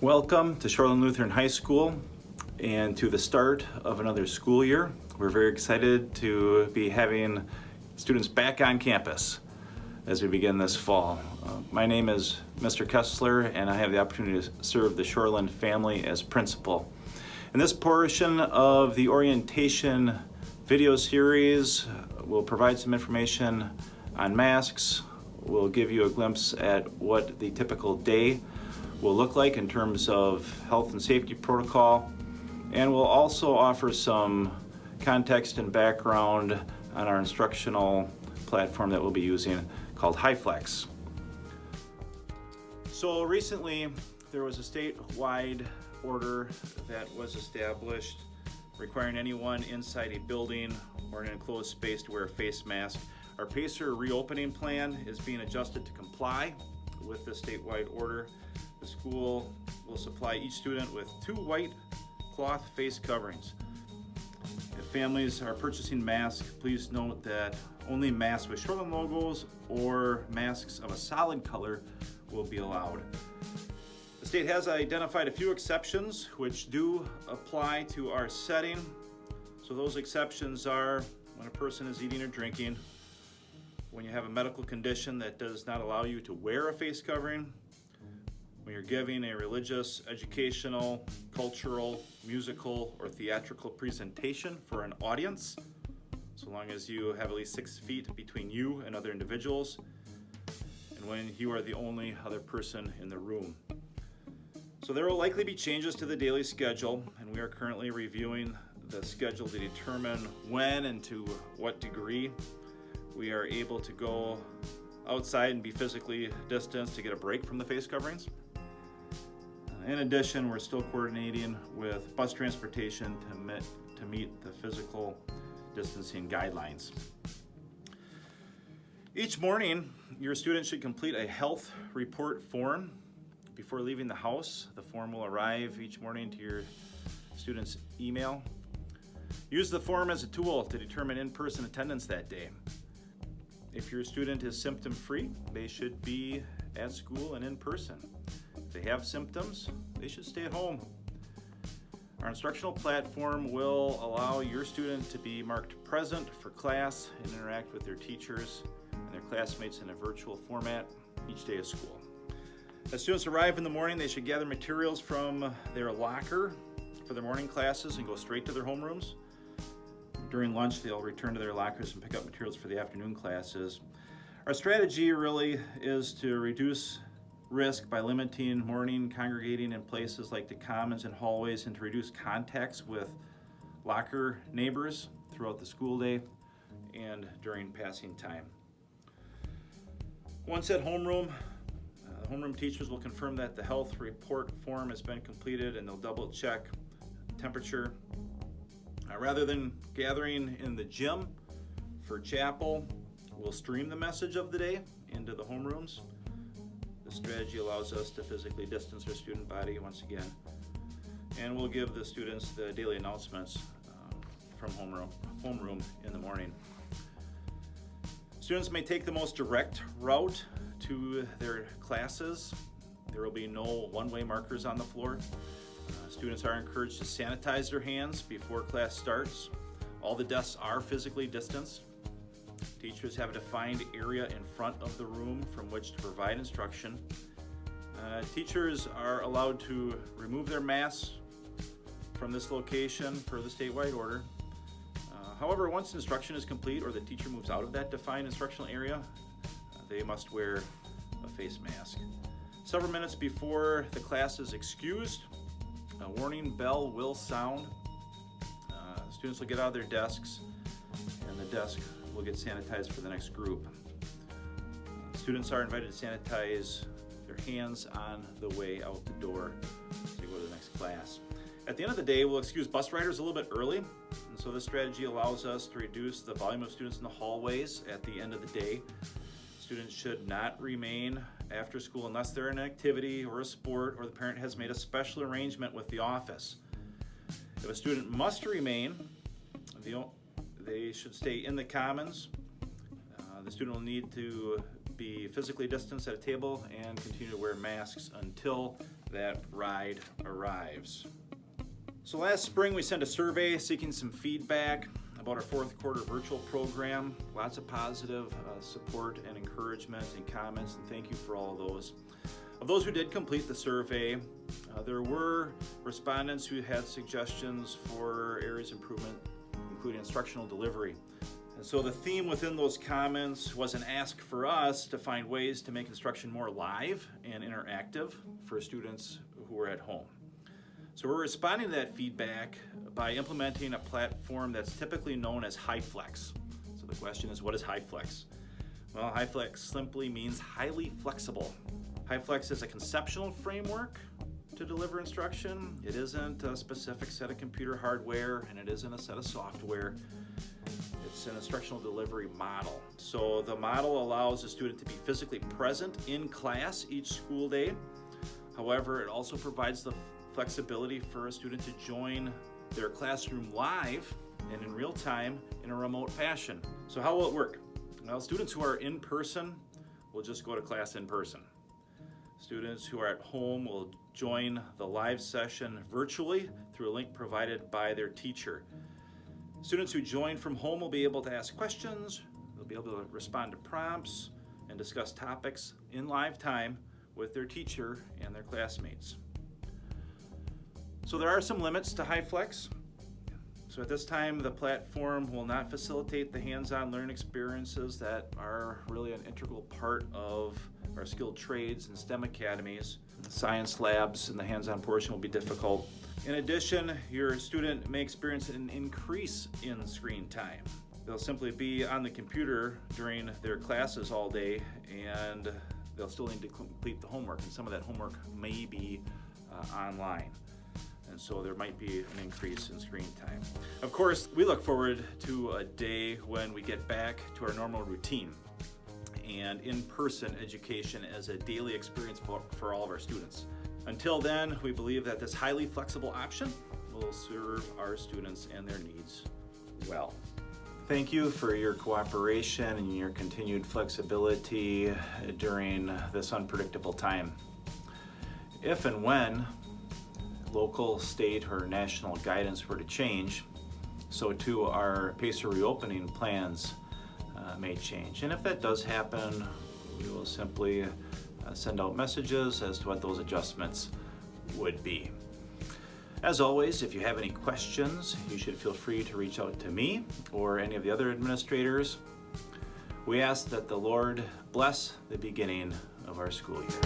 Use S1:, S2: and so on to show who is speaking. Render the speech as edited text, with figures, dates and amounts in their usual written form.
S1: Welcome to Shoreland Lutheran High School and to the start of another school year. We're very excited to be having students back on campus as we begin this fall. My name is Mr. Kessler and I have the opportunity to serve the Shoreland family as principal. In this portion of the orientation video series, we'll provide some information on masks. We'll give you a glimpse at what the typical day will look like in terms of health and safety protocol, and we'll also offer some context and background on our instructional platform that we'll be using called HyFlex. So recently there was a statewide order that was established requiring anyone inside a building or in an enclosed space to wear a face mask. Our PACER reopening plan is being adjusted to comply with the statewide order. The school will supply each student with 2 white cloth face coverings. If families are purchasing masks, please note that only masks with Shoreland logos or masks of a solid color will be allowed. The state has identified a few exceptions which do apply to our setting. So those exceptions are when a person is eating or drinking, when you have a medical condition that does not allow you to wear a face covering, when you're giving a religious, educational, cultural, musical, or theatrical presentation for an audience, so long as you have at least 6 feet between you and other individuals, and when you are the only other person in the room. So there will likely be changes to the daily schedule, and we are currently reviewing the schedule to determine when and to what degree we are able to go outside and be physically distanced to get a break from the face coverings. In addition, we're still coordinating with bus transportation to meet the physical distancing guidelines. Each morning, your students should complete a health report form before leaving the house. The form will arrive each morning to your student's email. Use the form as a tool to determine in-person attendance that day. If your student is symptom-free, they should be at school and in person. If they have symptoms, they should stay at home. Our instructional platform will allow your student to be marked present for class and interact with their teachers and their classmates in a virtual format each day of school. As students arrive in the morning, they should gather materials from their locker for their morning classes and go straight to their homerooms. During lunch, they'll return to their lockers and pick up materials for the afternoon classes. Our strategy really is to reduce risk by limiting morning congregating in places like the commons and hallways, and to reduce contacts with locker neighbors throughout the school day and during passing time. Once at homeroom, homeroom teachers will confirm that the health report form has been completed, and they'll double check temperature. Rather than gathering in the gym for chapel, we'll stream the message of the day into the homerooms. This strategy allows us to physically distance our student body once again, and we'll give the students the daily announcements from homeroom in the morning. Students may take the most direct route to their classes. There will be no one-way markers on the floor. Students are encouraged to sanitize their hands before class starts. All the desks are physically distanced. Teachers have a defined area in front of the room from which to provide instruction. Teachers are allowed to remove their masks from this location per the statewide order. However, once instruction is complete or the teacher moves out of that defined instructional area, they must wear a face mask. Several minutes before the class is excused, a warning bell will sound. Students will get out of their desks, and the desk will get sanitized for the next group. Students are invited to sanitize their hands on the way out the door to go to the next class. At the end of the day, we'll excuse bus riders a little bit early, and so this strategy allows us to reduce the volume of students in the hallways at the end of the day. Students should not remain after school unless they're in an activity or a sport or the parent has made a special arrangement with the office. If a student must remain, they should stay in the commons. The student will need to be physically distanced at a table and continue to wear masks until that ride arrives. So last spring we sent a survey seeking some feedback about our fourth quarter virtual program. Lots of positive support and encouragement and comments, and thank you for all of those. Of those who did complete the survey, there were respondents who had suggestions for areas of improvement, including instructional delivery. And so the theme within those comments was an ask for us to find ways to make instruction more live and interactive for students who are at home. So we're responding to that feedback by implementing a platform that's typically known as HyFlex. So the question is, what is HyFlex? Well, HyFlex simply means highly flexible. HyFlex is a conceptual framework to deliver instruction. It isn't a specific set of computer hardware, and it isn't a set of software. It's an instructional delivery model. So the model allows the student to be physically present in class each school day. However, it also provides the flexibility for a student to join their classroom live and in real time in a remote fashion. So how will it work? Well, students who are in person will just go to class in person. Students who are at home will join the live session virtually through a link provided by their teacher. Students who join from home will be able to ask questions, they'll be able to respond to prompts, and discuss topics in live time with their teacher and their classmates. So there are some limits to HyFlex. So at this time, the platform will not facilitate the hands-on learning experiences that are really an integral part of our skilled trades and STEM academies. Science labs and the hands-on portion will be difficult. In addition, your student may experience an increase in screen time. They'll simply be on the computer during their classes all day, and they'll still need to complete the homework, and some of that homework may be online. And so there might be an increase in screen time. Of course, we look forward to a day when we get back to our normal routine and in-person education as a daily experience for all of our students. Until then, we believe that this highly flexible option will serve our students and their needs well. Thank you for your cooperation and your continued flexibility during this unpredictable time. If and when local, state, or national guidance were to change, so too our PACER reopening plans may change. And if that does happen, we will simply send out messages as to what those adjustments would be. As always, if you have any questions, you should feel free to reach out to me or any of the other administrators. We ask that the Lord bless the beginning of our school year.